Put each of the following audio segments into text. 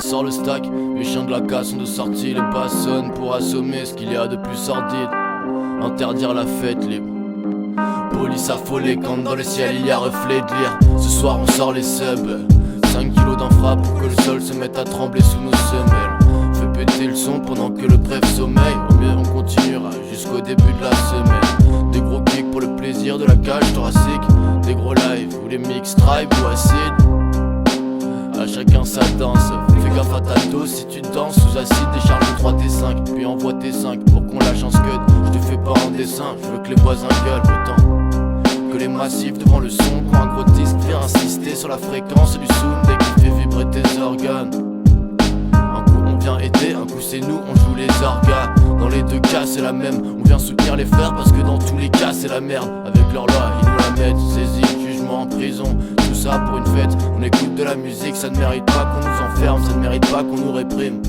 sort le stack. Les chiens de la casse sont de sortie, les basses sonnent pour assommer ce qu'il y a de plus sordide. Interdire la fête libre. Police affolée quand dans le ciel il y a reflet de lire. Ce soir on sort les subs, 5 kilos d'infra pour que le sol se mette à trembler sous nos semelles. Fais péter le son pendant que le bref sommeil. Au mieux on continuera jusqu'au début de la semaine. Des gros kicks pour le plaisir de la cage thoracique. Des gros lives ou les mix tribe ou acide. À chacun sa danse. Fais gaffe à ta dose si tu danses sous acide. Décharge 3 T5 puis envoie T5 pour qu'on lâche un scud. Je te fais pas un dessin, je veux que les voisins gueulent autant que les massifs devant le son. Quand un gros disque vient insister sur la fréquence du sound dès qu'il fait vibrer tes organes. Un coup on vient aider, un coup c'est nous, on joue les orgas. Dans les deux cas c'est la même, on vient soutenir les frères parce que dans tous les cas c'est la merde. Avec leur loi ils nous la mettent, saisie, jugement en prison. Tout ça pour une fête, on écoute de la musique. Ça ne mérite pas qu'on nous enferme, ça ne mérite pas qu'on nous réprime.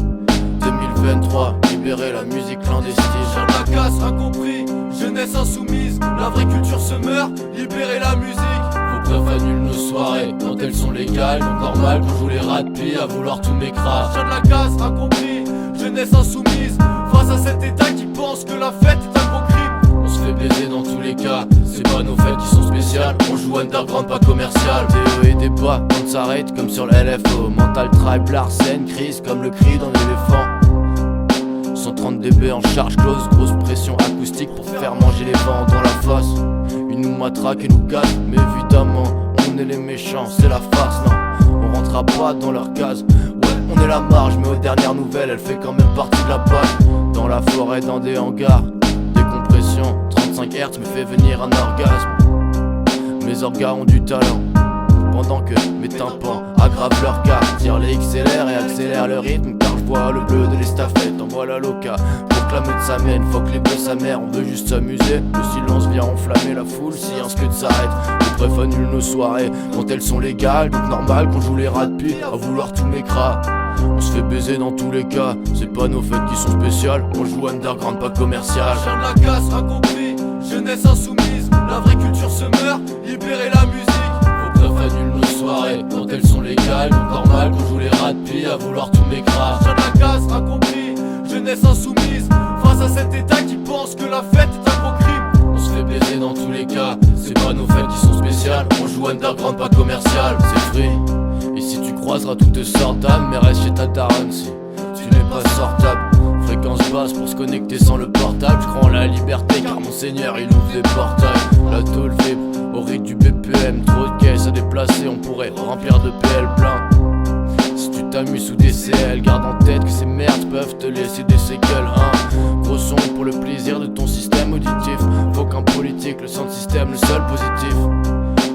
2023, libérer la musique clandestine. Chien de la casse, incompris, jeunesse insoumise. La vraie culture se meurt, libérer la musique. Vos preuves annulent nos soirées quand elles sont légales. Donc normal qu'on joue les rats de pie à vouloir tout m'écraser. Chien de la casse, incompris, jeunesse insoumise. Face à cet état qui pense que la fête est un gros crime. On se fait baiser dans tous les cas, c'est pas nos fêtes qui sont spéciales. On joue underground pas commercial. Des hauts et des bas, on s'arrête comme sur le LFO. Mental tribe, l'arsène, crise comme le cri d'un éléphant. 130 dB en charge close, grosse pression acoustique pour faire manger les vents dans la fosse. Ils nous matraquent et nous cassent, mais évidemment on est les méchants, c'est la farce, non. On rentrera pas dans leur case, ouais on est la marge. Mais aux dernières nouvelles elle fait quand même partie de la page. Dans la forêt, dans des hangars, décompression, 35 Hz me fait venir un orgasme. Mes orgas ont du talent, pendant que mes tympans aggravent leur cas. Tire les XLR et accélère le rythme, car je vois le bleu de l'estafette. Envoie la loca pour que la meute s'amène. Faut que les bleus sa mère, on veut juste s'amuser. Le silence vient enflammer la foule si un scud s'arrête. Les preuves annulent nos soirées quand elles sont légales. Donc normal qu'on joue les rats de pie à vouloir tout m'écraser. On se fait baiser dans tous les cas, c'est pas nos fêtes qui sont spéciales. On joue underground pas commercial. Chien de la casse, incompris, jeunesse insoumise. La vraie culture se meurt, libérer la musique. Annulent nos soirées quand elles sont légales. Donc normal qu'on joue les rats de pie à vouloir tout m'écraser. Chien de la casse, incompris, jeunesse insoumise. Face à cet état qui pense que la fête est un gros crime. On se fait baiser dans tous les cas, c'est pas nos fêtes qui sont spéciales. On joue underground pas commercial, c'est free. Ici tu croiseras toutes sortes d'âmes, mais reste chez ta daronne si tu n'es pas sortable. Fréquence basse pour se connecter sans le portable. Je crois en la liberté car mon seigneur il ouvre des portails. La tôle vibre au rythme du BPM. Trop de caisses à déplacer, on pourrait remplir de PL plein. Si tu t'amuses sous des CL, garde en tête que ces merdes peuvent te laisser des séquelles, hein. Gros son pour le plaisir de ton système auditif. Faut qu'un politique le sound système, le seul positif.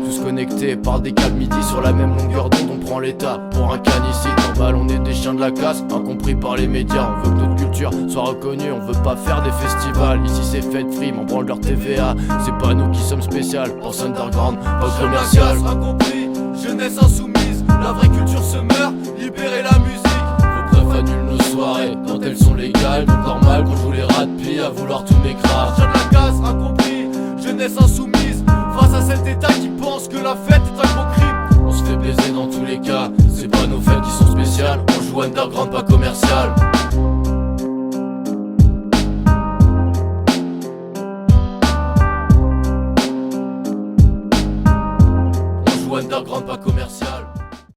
Tous connectés par des câbles midi sur la même longueur d'onde. On prend l'état pour un canicide. Normal on est des chiens de la casse, incompris par les médias. On veut que notre culture soit reconnue, on veut pas faire des festivals. Ici c'est fête free, m'en branle leur TVA. C'est pas nous qui sommes spécial, pense underground, pas commercial. Incompris, jeunesse insoumise. La vraie culture se meurt, libérer la musique. Vos preuves annulent nos soirées quand elles sont légales. Donc normal qu'on joue les rats de pie à vouloir tout m'écraser. Chien de la casse, incompris, jeunesse insoumise. Face à cet état qui pense que la fête est un gros crime. On se fait baiser dans tous les cas, c'est pas nos fêtes qui sont spéciales. On joue underground pas commercial. On joue underground pas commercial.